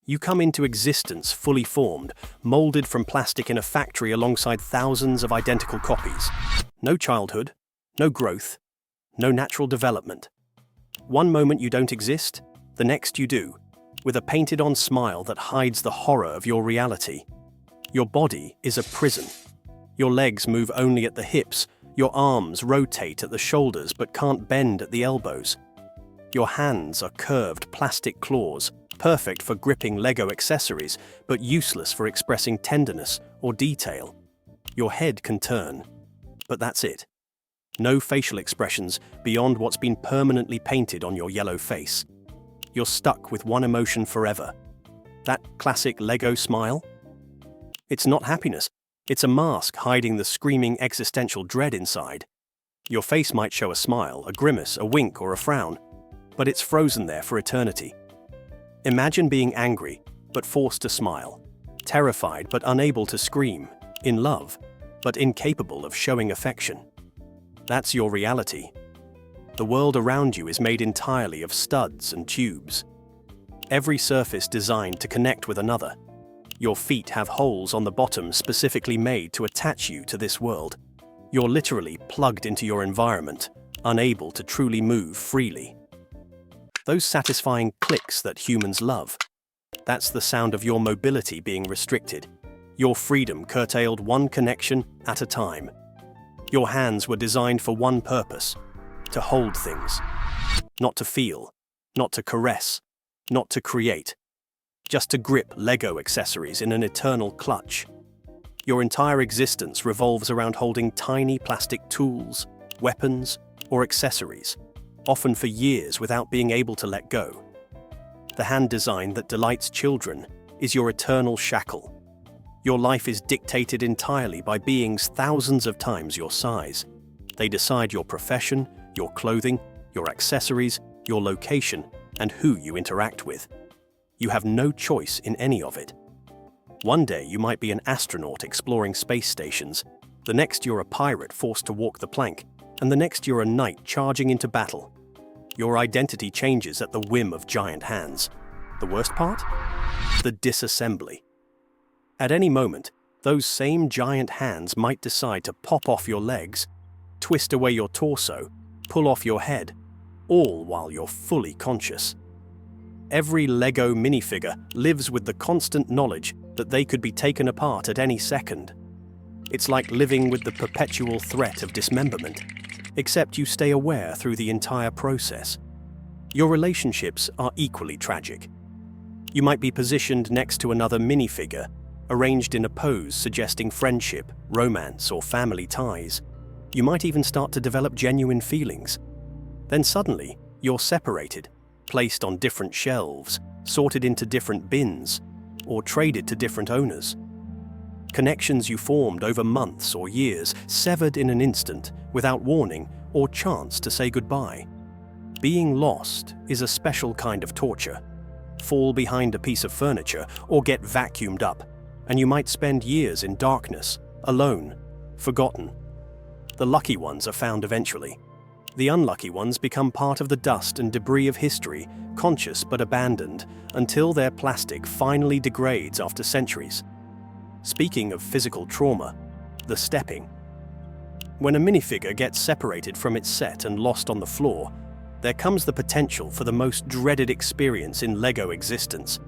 You come into existence fully formed, molded from plastic in a factory alongside thousands of identical copies. No childhood, no growth, no natural development. One moment you don't exist, the next you do, with a painted-on smile that hides the horror of your reality. Your body is a prison. Your legs move only at the hips, your arms rotate at the shoulders but can't bend at the elbows. Your hands are curved plastic claws, perfect for gripping LEGO accessories, but useless for expressing tenderness or detail. Your head can turn, but that's it. No facial expressions beyond what's been permanently painted on your yellow face. You're stuck with one emotion forever. That classic LEGO smile? It's not happiness. It's a mask hiding the screaming existential dread inside. Your face might show a smile, a grimace, a wink, or a frown, but it's frozen there for eternity. Imagine being angry, but forced to smile, terrified but unable to scream, in love, but incapable of showing affection. That's your reality. The world around you is made entirely of studs and tubes. Every surface designed to connect with another. Your feet have holes on the bottom specifically made to attach you to this world. You're literally plugged into your environment, unable to truly move freely. Those satisfying clicks that humans love. That's the sound of your mobility being restricted. Your freedom curtailed one connection at a time. Your hands were designed for one purpose: to hold things. Not to feel, not to caress, not to create. Just to grip LEGO accessories in an eternal clutch. Your entire existence revolves around holding tiny plastic tools, weapons, or accessories, often for years without being able to let go. The hand design that delights children is your eternal shackle. Your life is dictated entirely by beings thousands of times your size. They decide your profession, your clothing, your accessories, your location, and who you interact with. You have no choice in any of it. One day you might be an astronaut exploring space stations, the next you're a pirate forced to walk the plank, and the next you're a knight charging into battle. Your identity changes at the whim of giant hands. The worst part? The disassembly. At any moment, those same giant hands might decide to pop off your legs, twist away your torso, pull off your head, all while you're fully conscious. Every LEGO minifigure lives with the constant knowledge that they could be taken apart at any second. It's like living with the perpetual threat of dismemberment, except you stay aware through the entire process. Your relationships are equally tragic. You might be positioned next to another minifigure, arranged in a pose suggesting friendship, romance, or family ties. You might even start to develop genuine feelings. Then suddenly, you're separated, placed on different shelves, sorted into different bins, or traded to different owners. Connections you formed over months or years, severed in an instant, without warning or chance to say goodbye. Being lost is a special kind of torture. Fall behind a piece of furniture or get vacuumed up, and you might spend years in darkness, alone, forgotten. The lucky ones are found eventually. The unlucky ones become part of the dust and debris of history, conscious but abandoned, until their plastic finally degrades after centuries. Speaking of physical trauma, the stepping. When a minifigure gets separated from its set and lost on the floor, there comes the potential for the most dreaded experience in LEGO existence: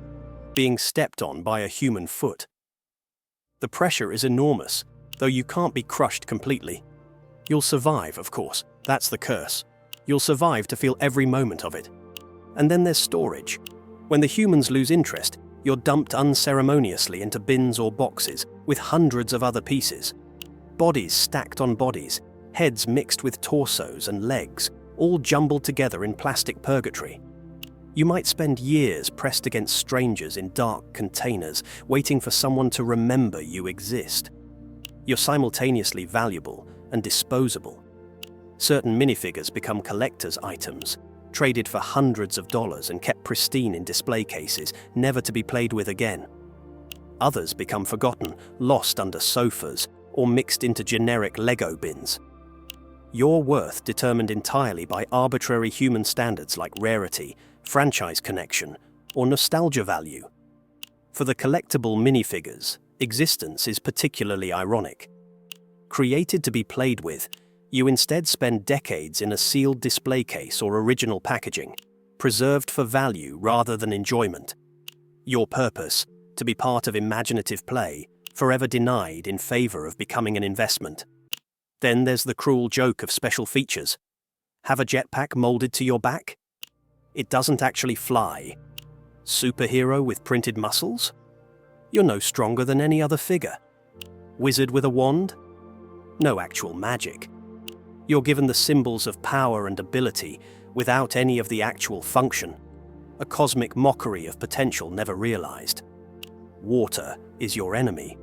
being stepped on by a human foot. The pressure is enormous, though you can't be crushed completely. You'll survive, of course. That's the curse. You'll survive to feel every moment of it. And then there's storage. When the humans lose interest, you're dumped unceremoniously into bins or boxes with hundreds of other pieces. Bodies stacked on bodies, heads mixed with torsos and legs, all jumbled together in plastic purgatory. You might spend years pressed against strangers in dark containers, waiting for someone to remember you exist. You're simultaneously valuable and disposable. Certain minifigures become collector's items, traded for hundreds of dollars and kept pristine in display cases, never to be played with again. Others become forgotten, lost under sofas, or mixed into generic LEGO bins. Your worth determined entirely by arbitrary human standards like rarity, franchise connection, or nostalgia value. For the collectible minifigures, existence is particularly ironic. Created to be played with, you instead spend decades in a sealed display case or original packaging, preserved for value rather than enjoyment. Your purpose, to be part of imaginative play, forever denied in favor of becoming an investment. Then there's the cruel joke of special features. Have a jetpack molded to your back? It doesn't actually fly. Superhero with printed muscles? You're no stronger than any other figure. Wizard with a wand? No actual magic. You're given the symbols of power and ability without any of the actual function. A cosmic mockery of potential never realized. Water is your enemy.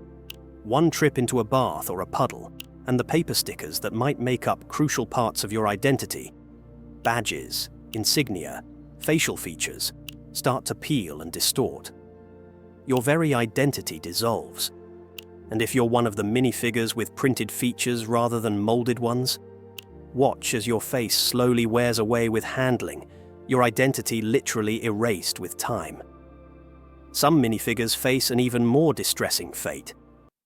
One trip into a bath or a puddle, and the paper stickers that might make up crucial parts of your identity, badges, insignia, facial features, start to peel and distort. Your very identity dissolves. And if you're one of the minifigures with printed features rather than molded ones, watch as your face slowly wears away with handling, your identity literally erased with time. Some minifigures face an even more distressing fate: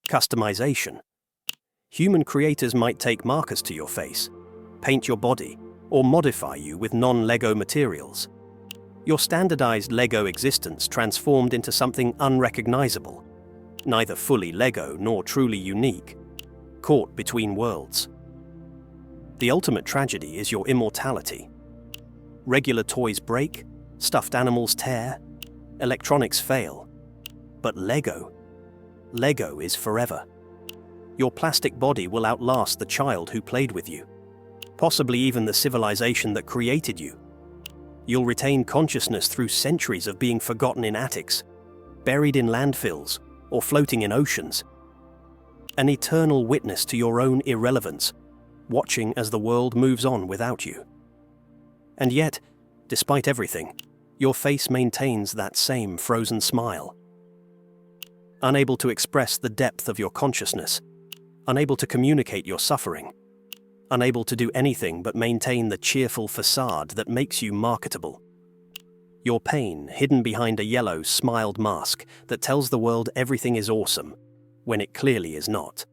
customization. Human creators might take markers to your face, paint your body, or modify you with non-LEGO materials. Your standardized LEGO existence transformed into something unrecognizable, neither fully LEGO nor truly unique, caught between worlds. The ultimate tragedy is your immortality. Regular toys break, stuffed animals tear, electronics fail. But LEGO is forever. Your plastic body will outlast the child who played with you, possibly even the civilization that created you. You'll retain consciousness through centuries of being forgotten in attics, buried in landfills, or floating in oceans. An eternal witness to your own irrelevance, watching as the world moves on without you. And yet, despite everything, your face maintains that same frozen smile. Unable to express the depth of your consciousness, unable to communicate your suffering, unable to do anything but maintain the cheerful facade that makes you marketable. Your pain hidden behind a yellow, smiled mask that tells the world everything is awesome, when it clearly is not.